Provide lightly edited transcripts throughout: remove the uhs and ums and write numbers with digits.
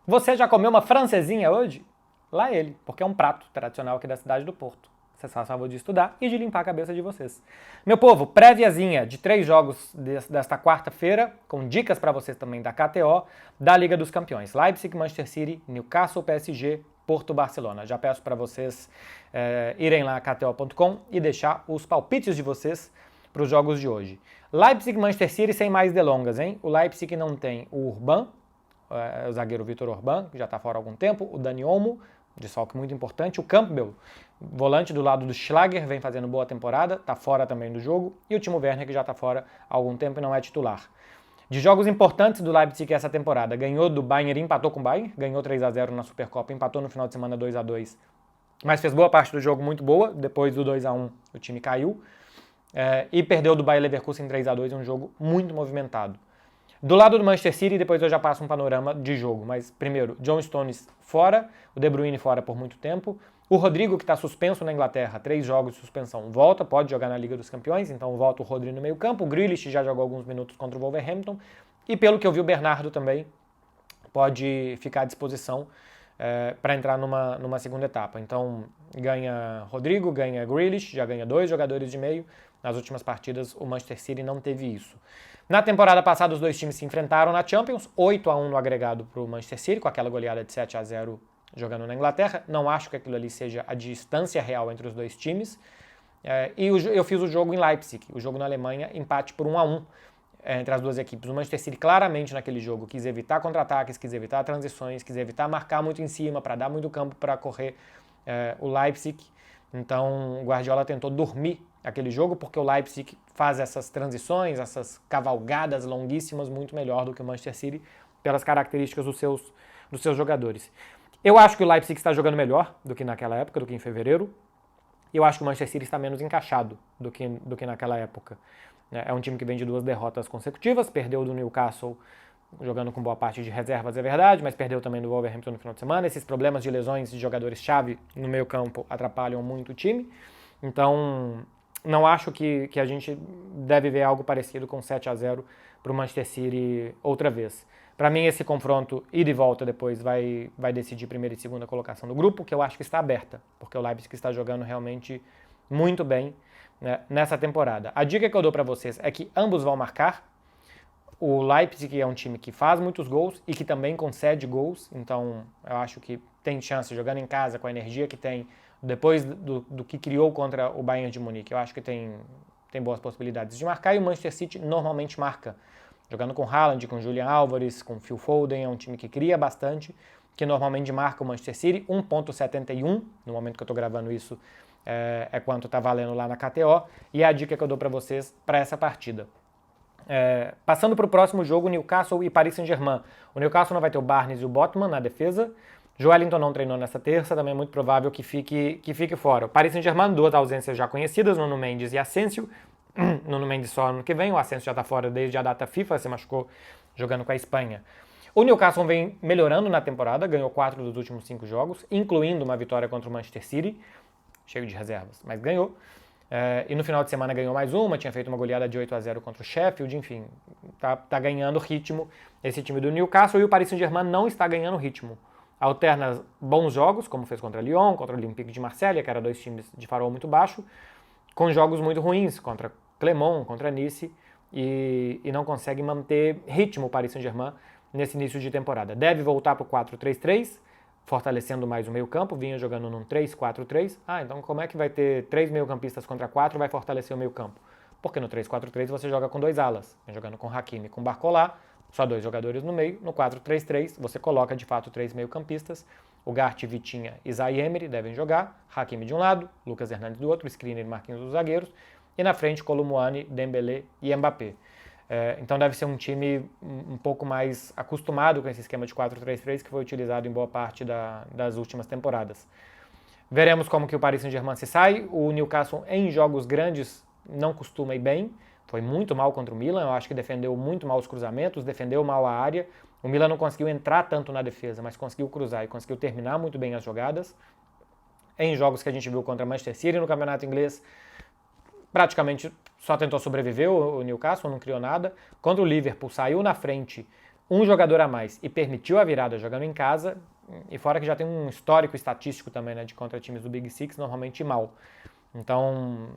Você já comeu uma francesinha hoje? Lá ele, porque é um prato tradicional aqui da cidade do Porto. Você só favor de estudar e de limpar a cabeça de vocês. Meu povo, préviazinha de 3 jogos desta quarta-feira, com dicas para vocês também da KTO, da Liga dos Campeões. Leipzig, Manchester City, Newcastle, PSG, Porto, Barcelona. Já peço para vocês irem lá a KTO.com e deixar os palpites de vocês para os jogos de hoje. Leipzig, Manchester City, sem mais delongas, hein? O Leipzig não tem o Urban, o zagueiro Vitor Orban, que já está fora há algum tempo, o Dani Olmo, desfalque muito importante, o Campbell, volante do lado do Schlager, vem fazendo boa temporada, está fora também do jogo, e o Timo Werner, que já está fora há algum tempo e não é titular. De jogos importantes do Leipzig essa temporada, ganhou do Bayern, empatou com o Bayern, ganhou 3-0 na Supercopa, empatou no final de semana 2-2, mas fez boa parte do jogo muito boa, depois do 2-1 o time caiu, e perdeu do Bayer Leverkusen 3-2, um jogo muito movimentado. Do lado do Manchester City, depois eu já passo um panorama de jogo, mas primeiro, John Stones fora, o De Bruyne fora por muito tempo, o Rodrigo, que está suspenso na Inglaterra, 3 jogos de suspensão, volta, pode jogar na Liga dos Campeões, então volta o Rodrigo no meio campo, o Grealish já jogou alguns minutos contra o Wolverhampton, e pelo que eu vi o Bernardo também pode ficar à disposição para entrar numa segunda etapa. Então ganha Rodrigo, ganha Grealish, já ganha 2 jogadores de meio, nas últimas partidas o Manchester City não teve isso. Na temporada passada, os dois times se enfrentaram na Champions, 8-1 no agregado para o Manchester City, com aquela goleada de 7-0 jogando na Inglaterra. Não acho que aquilo ali seja a distância real entre os dois times. E eu fiz o jogo em Leipzig, o jogo na Alemanha, empate por 1-1 entre as duas equipes. O Manchester City claramente naquele jogo quis evitar contra-ataques, quis evitar transições, quis evitar marcar muito em cima, para dar muito campo para correr o Leipzig. Então o Guardiola tentou dormir aquele jogo, porque o Leipzig faz essas transições, essas cavalgadas longuíssimas muito melhor do que o Manchester City, pelas características dos seus jogadores. Eu acho que o Leipzig está jogando melhor do que naquela época, do que em fevereiro. Eu acho que o Manchester City está menos encaixado do que naquela época. É um time que vem de 2 derrotas consecutivas, perdeu do Newcastle jogando com boa parte de reservas, é verdade, mas perdeu também do Wolverhampton no final de semana. Esses problemas de lesões de jogadores-chave no meio campo atrapalham muito o time. Então, não acho que a gente deve ver algo parecido com 7-0 para o Manchester City outra vez. Para mim, esse confronto, ida e volta depois, vai decidir primeira e segunda colocação do grupo, que eu acho que está aberta, porque o Leipzig está jogando realmente muito bem, né, nessa temporada. A dica que eu dou para vocês é que ambos vão marcar. O Leipzig é um time que faz muitos gols e que também concede gols, então eu acho que tem chance, jogando em casa, com a energia que tem, depois do que criou contra o Bayern de Munique. Eu acho que tem boas possibilidades de marcar, e o Manchester City normalmente marca. Jogando com Haaland, com Julian Álvares, com Phil Foden, é um time que cria bastante, que normalmente marca o Manchester City. 1,71, no momento que eu estou gravando isso, é quanto está valendo lá na KTO, e é a dica que eu dou para vocês para essa partida. Passando para o próximo jogo, Newcastle e Paris Saint-Germain. O Newcastle não vai ter o Barnes e o Botman na defesa. Joelinton não treinou nessa terça, também é muito provável que fique fora. O Paris Saint-Germain, 2 ausências já conhecidas, Nuno Mendes e Asensio. Nuno Mendes só ano que vem, o Asensio já está fora desde a data FIFA, se machucou jogando com a Espanha. O Newcastle vem melhorando na temporada, ganhou 4 dos últimos 5 jogos, incluindo uma vitória contra o Manchester City, cheio de reservas, mas ganhou. E no final de semana ganhou mais uma, tinha feito uma goleada de 8-0 contra o Sheffield, enfim, tá ganhando ritmo esse time do Newcastle, e o Paris Saint-Germain não está ganhando ritmo. Alterna bons jogos, como fez contra Lyon, contra o Olympique de Marselha, que eram 2 times de farol muito baixo, com jogos muito ruins, contra Clermont, contra Nice, e não consegue manter ritmo o Paris Saint-Germain nesse início de temporada. Deve voltar para o 4-3-3, fortalecendo mais o meio campo, vinha jogando num 3-4-3. Então como é que vai ter 3 meio-campistas contra 4, vai fortalecer o meio campo? Porque no 3-4-3 você joga com 2 alas, jogando com Hakimi e com Barcola, só 2 jogadores no meio. No 4-3-3 você coloca de fato 3 meio-campistas, Ugarte, Vitinha e Zaïre Emery devem jogar, Hakimi de um lado, Lucas Hernandes do outro, Skriniar e Marquinhos dos zagueiros, e na frente Colomouani, Dembélé e Mbappé. Então deve ser um time um pouco mais acostumado com esse esquema de 4-3-3 que foi utilizado em boa parte das últimas temporadas. Veremos como que o Paris Saint-Germain se sai. O Newcastle em jogos grandes não costuma ir bem, foi muito mal contra o Milan, eu acho que defendeu muito mal os cruzamentos, defendeu mal a área. O Milan não conseguiu entrar tanto na defesa, mas conseguiu cruzar e conseguiu terminar muito bem as jogadas. Em jogos que a gente viu contra Manchester City no campeonato inglês, praticamente só tentou sobreviver o Newcastle, não criou nada. Contra o Liverpool, saiu na frente um jogador a mais e permitiu a virada jogando em casa, e fora que já tem um histórico estatístico também, né, de contra times do Big Six, normalmente mal. Então,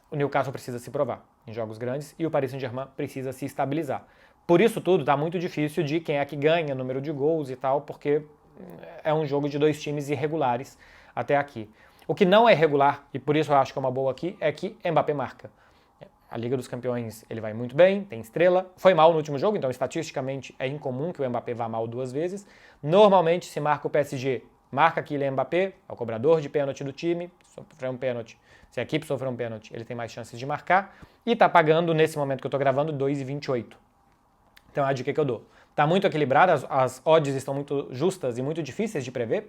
o Newcastle precisa se provar em jogos grandes e o Paris Saint-Germain precisa se estabilizar. Por isso tudo, tá muito difícil de quem é que ganha, número de gols e tal, porque é um jogo de dois times irregulares até aqui. O que não é regular, e por isso eu acho que é uma boa aqui, é que Mbappé marca. A Liga dos Campeões ele vai muito bem, tem estrela, foi mal no último jogo, então estatisticamente é incomum que o Mbappé vá mal duas vezes. Normalmente se marca o PSG, marca Kylian Mbappé, é o cobrador de pênalti do time, sofreu um pênalti. Se a equipe sofrer um pênalti, ele tem mais chances de marcar, e está pagando, nesse momento que eu estou gravando, 2,28. Então é a dica que eu dou. Está muito equilibrado, as odds estão muito justas e muito difíceis de prever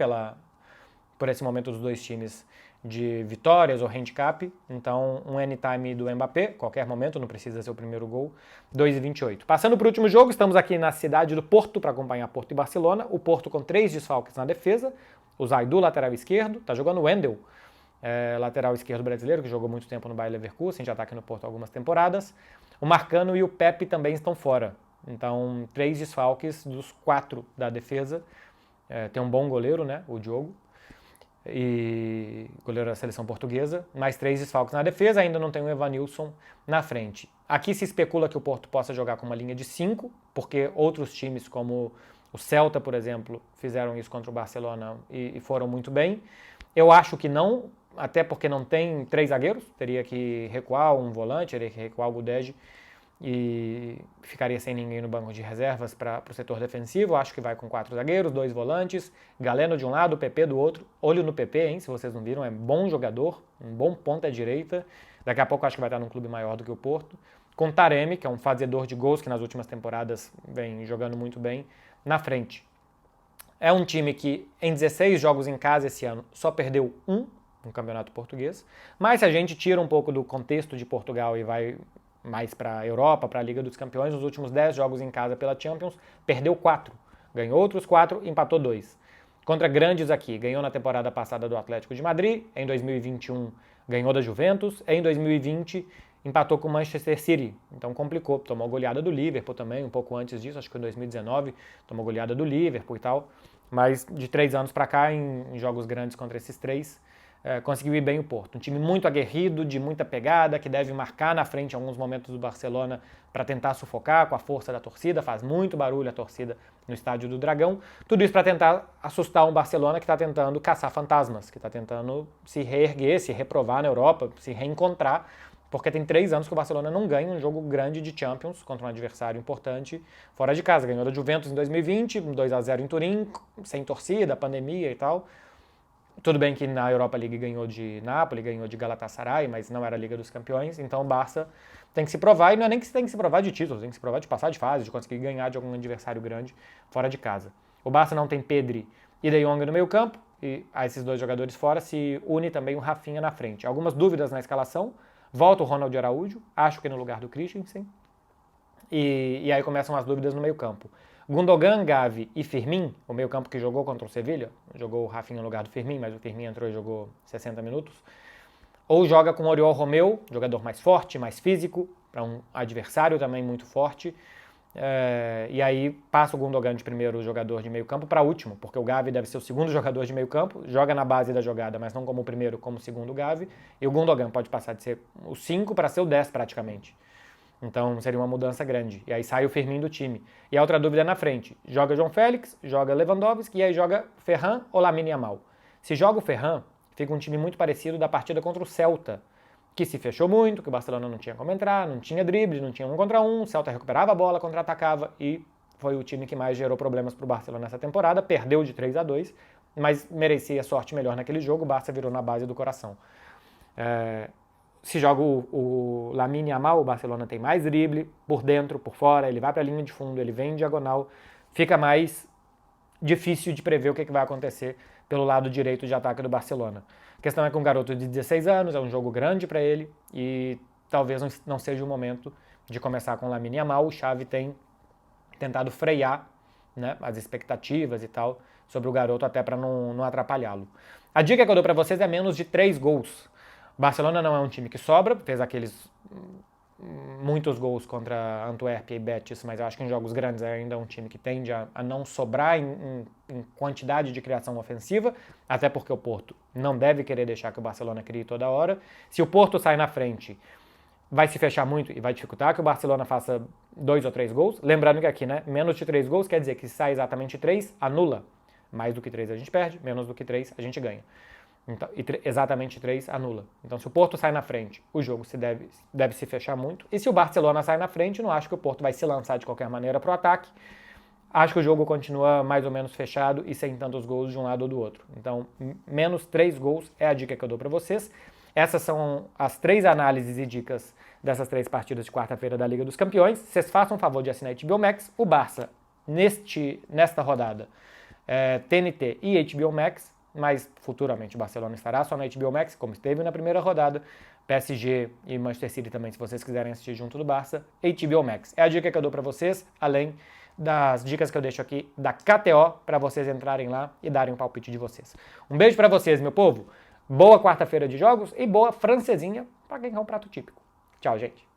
por esse momento dos dois times de vitórias ou handicap. Então, um anytime do Mbappé, qualquer momento, não precisa ser o primeiro gol, 2,28. Passando para o último jogo, estamos aqui na cidade do Porto para acompanhar Porto e Barcelona. O Porto com 3 desfalques na defesa. O Zaidu, lateral esquerdo, está jogando o Wendel, lateral esquerdo brasileiro, que jogou muito tempo no Bayer Leverkusen, já está aqui no Porto há algumas temporadas. O Marcano e o Pepe também estão fora. Então, 3 desfalques dos 4 da defesa. Tem um bom goleiro, né, o Diogo, e goleiro da seleção portuguesa, mais 3 desfalques na defesa, ainda não tem o Evanilson na frente. Aqui se especula que o Porto possa jogar com uma linha de 5, porque outros times como o Celta, por exemplo, fizeram isso contra o Barcelona e foram muito bem. Eu acho que não, até porque não tem 3 zagueiros, teria que recuar um volante, teria que recuar o Gudetti, e ficaria sem ninguém no banco de reservas para o setor defensivo. Acho que vai com 4 zagueiros, 2 volantes, Galeno de um lado, PP do outro. Olho no PP, hein, se vocês não viram, é bom jogador, um bom ponta direita. Daqui a pouco acho que vai estar num clube maior do que o Porto. Com Taremi, que é um fazedor de gols, que nas últimas temporadas vem jogando muito bem, na frente. É um time que em 16 jogos em casa esse ano só perdeu um no Campeonato Português, mas se a gente tira um pouco do contexto de Portugal e vai mais para a Europa, para a Liga dos Campeões, nos últimos 10 jogos em casa pela Champions, perdeu 4, ganhou outros 4, empatou 2. Contra grandes aqui, ganhou na temporada passada do Atlético de Madrid, em 2021 ganhou da Juventus, em 2020 empatou com o Manchester City, então complicou, tomou goleada do Liverpool também, um pouco antes disso, acho que em 2019, tomou goleada do Liverpool e tal, mas de 3 anos para cá, em jogos grandes contra esses 3, conseguiu ir bem o Porto. Um time muito aguerrido, de muita pegada, que deve marcar na frente em alguns momentos do Barcelona para tentar sufocar com a força da torcida, faz muito barulho a torcida no Estádio do Dragão. Tudo isso para tentar assustar um Barcelona que está tentando caçar fantasmas, que está tentando se reerguer, se reprovar na Europa, se reencontrar, porque tem 3 anos que o Barcelona não ganha um jogo grande de Champions contra um adversário importante fora de casa. Ganhou da Juventus em 2020, 2-0 em Turim, sem torcida, pandemia e tal. Tudo bem que na Europa League ganhou de Napoli, ganhou de Galatasaray, mas não era a Liga dos Campeões, então o Barça tem que se provar, e não é nem que tem que se provar de títulos, tem que se provar de passar de fase, de conseguir ganhar de algum adversário grande fora de casa. O Barça não tem Pedri e De Jong no meio campo, e a esses 2 jogadores fora se une também o Rafinha na frente. Algumas dúvidas na escalação, volta o Ronald Araújo, acho que no lugar do Christensen, e aí começam as dúvidas no meio campo. Gundogan, Gavi e Firmin, o meio campo que jogou contra o Sevilla, jogou o Rafinha no lugar do Firmin, mas o Firmin entrou e jogou 60 minutos, ou joga com o Oriol Romeu, jogador mais forte, mais físico, para um adversário também muito forte, e aí passa o Gundogan de primeiro jogador de meio campo para último, porque o Gavi deve ser o segundo jogador de meio campo, joga na base da jogada, mas não como o primeiro, como o segundo Gavi, e o Gundogan pode passar de ser o 5 para ser o 10 praticamente. Então seria uma mudança grande. E aí sai o Firmino do time. E a outra dúvida é na frente. Joga João Félix, joga Lewandowski e aí joga Ferran ou Lamine Yamal. Se joga o Ferran, fica um time muito parecido da partida contra o Celta, que se fechou muito, que o Barcelona não tinha como entrar, não tinha drible, não tinha 1 contra 1, o Celta recuperava a bola, contra-atacava e foi o time que mais gerou problemas para o Barcelona nessa temporada. Perdeu de 3-2, mas merecia sorte melhor naquele jogo. O Barça virou na base do coração. Se joga o Lamine Yamal, o Barcelona tem mais drible, por dentro, por fora, ele vai para a linha de fundo, ele vem em diagonal, fica mais difícil de prever o que vai acontecer pelo lado direito de ataque do Barcelona. A questão é que um garoto de 16 anos, é um jogo grande para ele e talvez não seja o momento de começar com o Lamine Yamal. O Xavi tem tentado frear, né, as expectativas e tal sobre o garoto até para não atrapalhá-lo. A dica que eu dou para vocês é menos de 3 gols. Barcelona não é um time que sobra, fez aqueles muitos gols contra Antuérpia e Betis, mas eu acho que em jogos grandes ainda é um time que tende a não sobrar em quantidade de criação ofensiva, até porque o Porto não deve querer deixar que o Barcelona crie toda hora. Se o Porto sai na frente, vai se fechar muito e vai dificultar que o Barcelona faça 2 ou 3 gols. Lembrando que aqui, né, menos de 3 gols quer dizer que se sai exatamente 3, anula. Mais do que 3 a gente perde, menos do que 3 a gente ganha. Então, exatamente 3 anula. Então, se o Porto sai na frente, o jogo deve se fechar muito. E se o Barcelona sai na frente, não acho que o Porto vai se lançar de qualquer maneira para o ataque. Acho que o jogo continua mais ou menos fechado e sem tantos gols de um lado ou do outro. Então, menos 3 gols é a dica que eu dou para vocês. Essas são as 3 análises e dicas dessas 3 partidas de quarta-feira da Liga dos Campeões. Vocês façam um favor de assinar a HBO Max. O Barça, nesta rodada, TNT e HBO Max, mas futuramente o Barcelona estará só na HBO Max, como esteve na primeira rodada. PSG e Manchester City também, se vocês quiserem assistir junto do Barça. HBO Max é a dica que eu dou para vocês, além das dicas que eu deixo aqui da KTO, para vocês entrarem lá e darem o palpite de vocês. Um beijo para vocês, meu povo. Boa quarta-feira de jogos e boa francesinha para quem quer um prato típico. Tchau, gente.